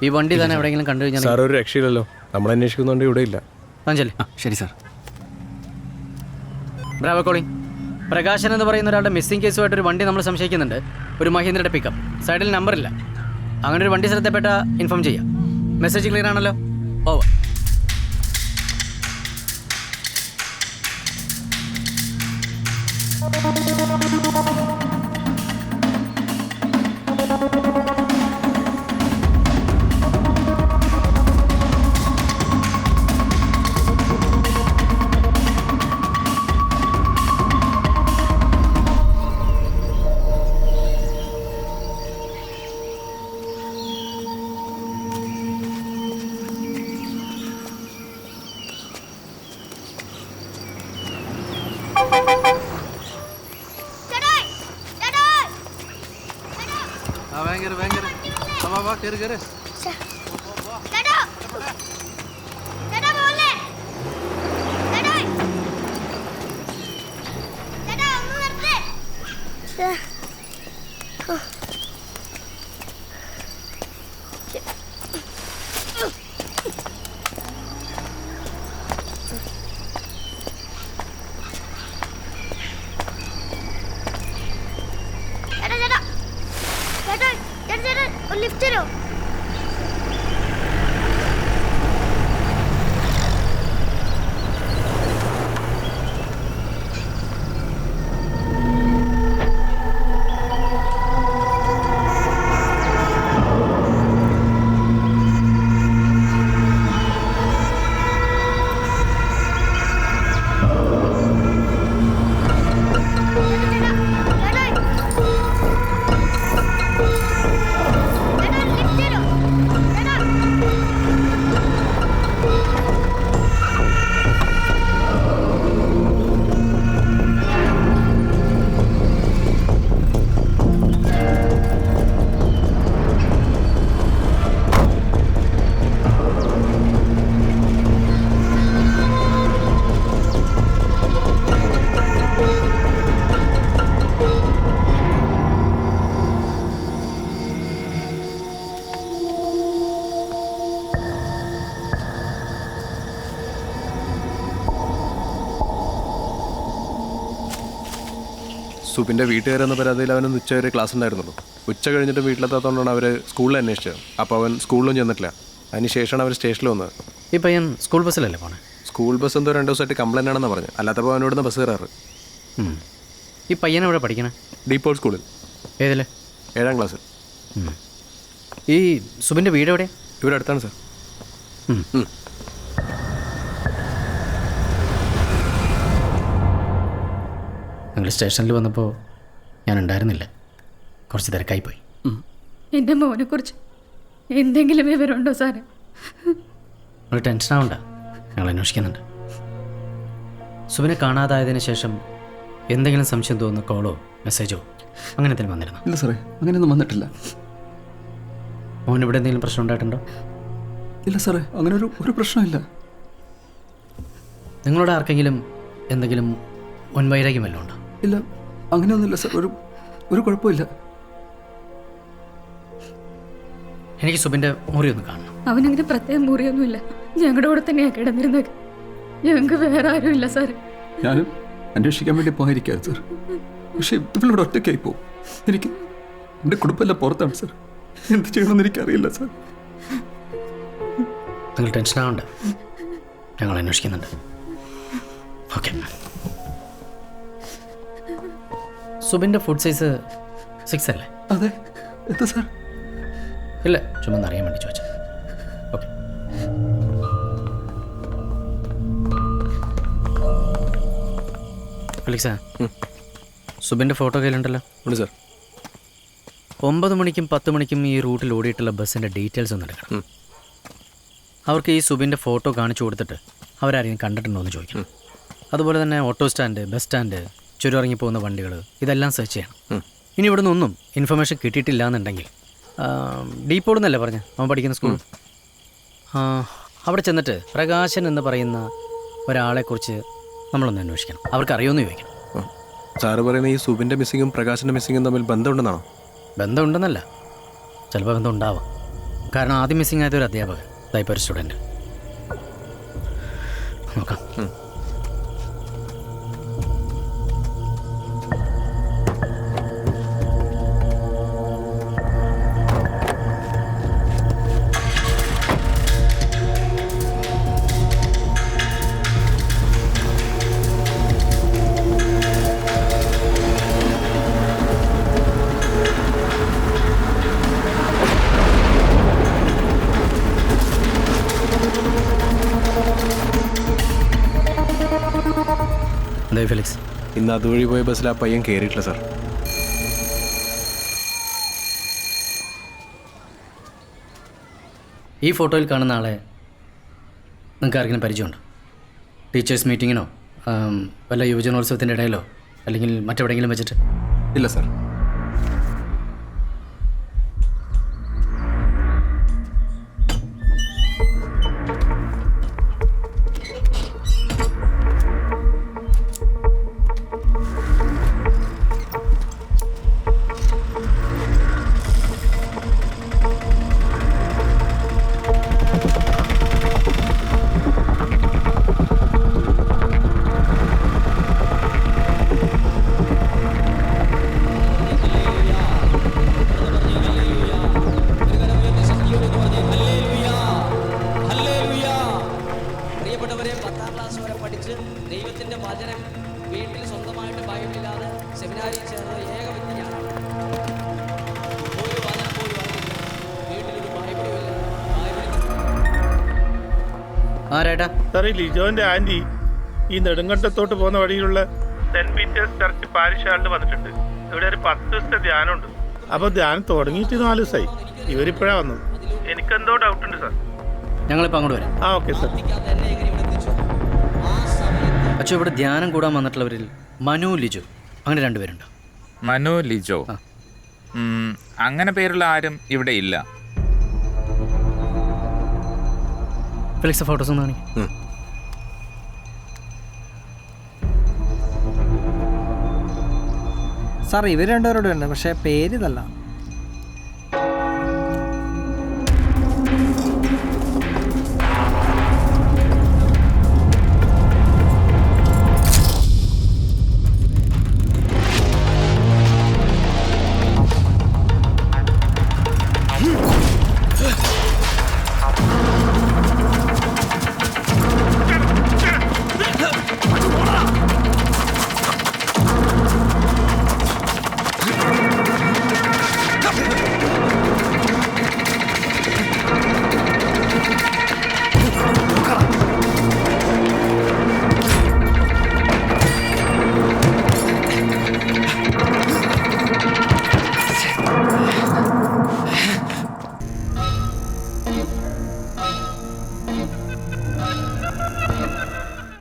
ഈ വണ്ടി തന്നെ എവിടെയെങ്കിലും കണ്ടു കഴിഞ്ഞാൽ സാർ ഒരു രക്ഷയില്ലല്ലോ, നമ്മൾ അന്വേഷിക്കുന്നുണ്ട് ഇവിടെ ഇല്ല. അഞ്ചല്. ശരി സാർ. Bravo calling. പ്രകാശൻ എന്ന് പറയുന്ന ഒരാളുടെ മിസ്സിംഗ് കേസുമായിട്ട് ഒരു വണ്ടി നമ്മൾ സംശയിക്കുന്നുണ്ട്. ഒരു മഹീന്ദ്രയുടെ പിക്കപ്പ്. സൈഡിൽ നമ്പറില്ല. അങ്ങനെ ഒരു വണ്ടി ശ്രദ്ധപ്പെട്ട ഇൻഫോം ചെയ്യാം. മെസ്സേജ് ക്ലിയർ ആണല്ലോ? ഓവർ. ലിഫ്റ്റ് തരോ? സുബിൻ്റെ വീട്ടുകാരെന്ന പരാതിയിൽ അവനൊന്ന് ഉച്ച വരെ ക്ലാസ് ഉണ്ടായിരുന്നുള്ളൂ. ഉച്ച കഴിഞ്ഞിട്ട് വീട്ടിലെത്താത്തതുകൊണ്ടാണ് അവർ സ്കൂളിൽ അന്വേഷിച്ചത്. അപ്പോൾ അവൻ സ്കൂളിലും ചെന്നിട്ടില്ല. അതിനുശേഷമാണ് അവർ സ്റ്റേഷനിൽ വന്നത്. ഈ പയ്യൻ സ്കൂൾ ബസ്സിലല്ലേ പോണേ? സ്കൂൾ ബസ് എന്തോ 2 ദിവസമായിട്ട് കംപ്ലൈൻ്റ് ആണെന്ന് പറഞ്ഞു. അല്ലാത്തപ്പോൾ അവനോട് ബസ് കയറാറ്. ഈ പയ്യൻ എവിടെ പഠിക്കണേ? ഡീപ്പോൾ സ്കൂളിൽ. ഏതില്? 7ാം ക്ലാസ്സിൽ. ഈ സുബിൻ്റെ വീട് എവിടെ? ഇവിടെ അടുത്താണ് സാർ. നിങ്ങൾ സ്റ്റേഷനിൽ വന്നപ്പോൾ ഞാൻ ഉണ്ടായിരുന്നില്ല. കുറച്ച് തിരക്കായിപ്പോയി. എൻ്റെ മോനെക്കുറിച്ച് എന്തെങ്കിലും വിവരമുണ്ടോ സാറേ? നിങ്ങൾ ടെൻഷനാവണ്ട, ഞങ്ങൾ അന്വേഷിക്കുന്നുണ്ട്. സുബിനെ കാണാതായതിനു ശേഷം എന്തെങ്കിലും സംശയം തോന്നുന്ന കോളോ മെസ്സേജോ അങ്ങനെ എന്തെങ്കിലും വന്നിരുന്നു? ഇല്ല സാറേ, അങ്ങനെയൊന്നും വന്നിട്ടില്ല. മോൻ ഇവിടെ എന്തെങ്കിലും പ്രശ്നം ഉണ്ടായിട്ടുണ്ടോ? ഇല്ല സാറേ, അങ്ങനെ ഒരു പ്രശ്നമില്ല. നിങ്ങളോട് ആർക്കെങ്കിലും എന്തെങ്കിലും മുൻവൈരാഗ്യം വല്ലതും ഉണ്ടോ? ഇല്ല, അങ്ങനെയൊന്നുമില്ല സാർ. ഒരു കുഴപ്പമില്ല. എനിക്ക് സുബിൻ്റെ മുറി ഒന്ന് കാണണം. അവനങ്ങനെ പ്രത്യേകം മുറിയൊന്നുമില്ല. ഞങ്ങളുടെ കൂടെ തന്നെയാണ് കിടന്നിരുന്നത്. ഞങ്ങൾക്ക് വേറെ ആരുമില്ല സാറേ. ഞാനും അന്വേഷിക്കാൻ വേണ്ടി പോയിരിക്കാം സാർ. പക്ഷേ ഇവളിവിടെ ഒറ്റയ്ക്കായി പോകും. എനിക്ക് എൻ്റെ കുടുംബമെല്ലാം പുറത്താണ് സാർ. എന്ത് ചെയ്യണമെന്ന് എനിക്കറിയില്ല സാർ. നിങ്ങൾ ടെൻഷനാവണ്ട, ഞങ്ങൾ അന്വേഷിക്കുന്നുണ്ട്. ഓക്കെ. സുബിൻ്റെ ഫുഡ് സൈസ് 6 അല്ലേ? അതെ. എന്താ സാർ? ഇല്ല, ചുമ്മാ അറിയാൻ വേണ്ടി ചോദിച്ചു. ഓക്കെ. അലക്സാ, സുബിൻ്റെ ഫോട്ടോ കയ്യിലുണ്ടല്ലോ? ഉണ്ട് സാർ. 9 മണിക്കും 10 മണിക്കും ഈ റൂട്ടിൽ ഓടിയിട്ടുള്ള ബസ്സിൻ്റെ ഡീറ്റെയിൽസ് ഒന്ന് എടുക്കണം. അവർക്ക് ഈ സുബിൻ്റെ ഫോട്ടോ കാണിച്ചു കൊടുത്തിട്ട് അവരാരെയും കണ്ടിട്ടുണ്ടോ എന്ന് ചോദിക്കണം. അതുപോലെ തന്നെ ഓട്ടോ സ്റ്റാൻഡ്, ബസ് സ്റ്റാൻഡ്, ചുരുറങ്ങി പോകുന്ന വണ്ടികൾ, ഇതെല്ലാം സെർച്ച് ചെയ്യണം. ഇനി ഇവിടെ നിന്നൊന്നും ഇൻഫർമേഷൻ കിട്ടിയിട്ടില്ല എന്നുണ്ടെങ്കിൽ ഡീപ്പോൾ എന്നല്ലേ പറഞ്ഞ അവൻ പഠിക്കുന്ന സ്കൂൾ, അവിടെ ചെന്നിട്ട് പ്രകാശൻ എന്ന് പറയുന്ന ഒരാളെക്കുറിച്ച് നമ്മളൊന്ന് അന്വേഷിക്കണം. അവർക്ക് അറിയുമെന്ന് ചോദിക്കണം. സാറ് പറയുന്ന ഈ സുബിൻ്റെ മിസ്സിങ്ങും പ്രകാശിൻ്റെ മിസ്സിങ്ങും തമ്മിൽ ബന്ധമുണ്ടെന്നാണോ? ബന്ധമുണ്ടെന്നല്ല, ചിലപ്പോൾ ബന്ധം ഉണ്ടാവാം. കാരണം ആദ്യം മിസ്സിംഗ് ആയത് ഒരു അധ്യാപകൻ, ഇപ്പോൾ ഒരു സ്റ്റുഡൻറ്റ്. നോക്കാം. എന്തായി ഫെലിക്സ്? ഇന്ന് അതുവഴി പോയ ബസ്സിൽ ആ പയ്യൻ കയറിയിട്ടില്ല സാർ. ഈ ഫോട്ടോയിൽ കാണുന്ന ആളെ നിങ്ങൾക്ക് ആർക്കെങ്കിലും പരിചയമുണ്ടോ? ടീച്ചേഴ്സ് മീറ്റിങ്ങിനോ വല്ല യുവജനോത്സവത്തിൻ്റെ ഇടയിലോ അല്ലെങ്കിൽ മറ്റെവിടെയെങ്കിലും വെച്ചിട്ട്? ഇല്ല സാർ. പ്രിയപ്പെട്ടവരെ, 10ാം ക്ലാസ് വരെ പഠിച്ച് ദൈവത്തിൻ്റെ വചനം വീട്ടിൽ സ്വന്തമായിട്ട് ബൈബിളില്ലാതെ സെമിനാരിൽ ചേർന്ന ഏക വ്യക്തി ഞാനാണ്. ഒരു വചനം പോലും അറിയില്ല, വീട്ടിലൊരു ബൈബിളുമില്ല. ആരേട്ടാ? സാറേ, ലിജോന്റെ ആന്റി ഈ നെടുങ്കണ്ടത്തോട്ട് പോകുന്ന വഴിയിലുള്ള സെന്റ് പീറ്റേഴ്സ് ചർച്ച് പാരിഷ് ഹാളിൽ വന്നിട്ടുണ്ട്. ഇവിടെ ഒരു 10 ദിവസത്തെ ധ്യാനമുണ്ട്. അപ്പോൾ ധ്യാനം തുടങ്ങിയിട്ട് 4 ദിവസമായി. ഇവരിപ്പോഴാണ് വന്നത്. എനിക്കെന്തോ ഡൗട്ട് ഉണ്ട് സാർ. ഞങ്ങളിപ്പോൾ അങ്ങോട്ട് വരാം. ആ ഓക്കെ സാർ. അച്ഛൻ, ഇവിടെ ധ്യാനം കൂടാൻ വന്നിട്ടുള്ളവരിൽ മനു, ലിജു അങ്ങനെ 2 പേരുണ്ട്. മനു, ലിജോ? അങ്ങനെ പേരുള്ള ആരും ഇവിടെ ഇല്ല. ഫെലിക്സ് ഫോട്ടോസ് ഒന്ന് കാണിക്കും. സാർ ഇവർ രണ്ടുപേരോട് ഉണ്ട്, പക്ഷേ പേര് ഇതല്ല.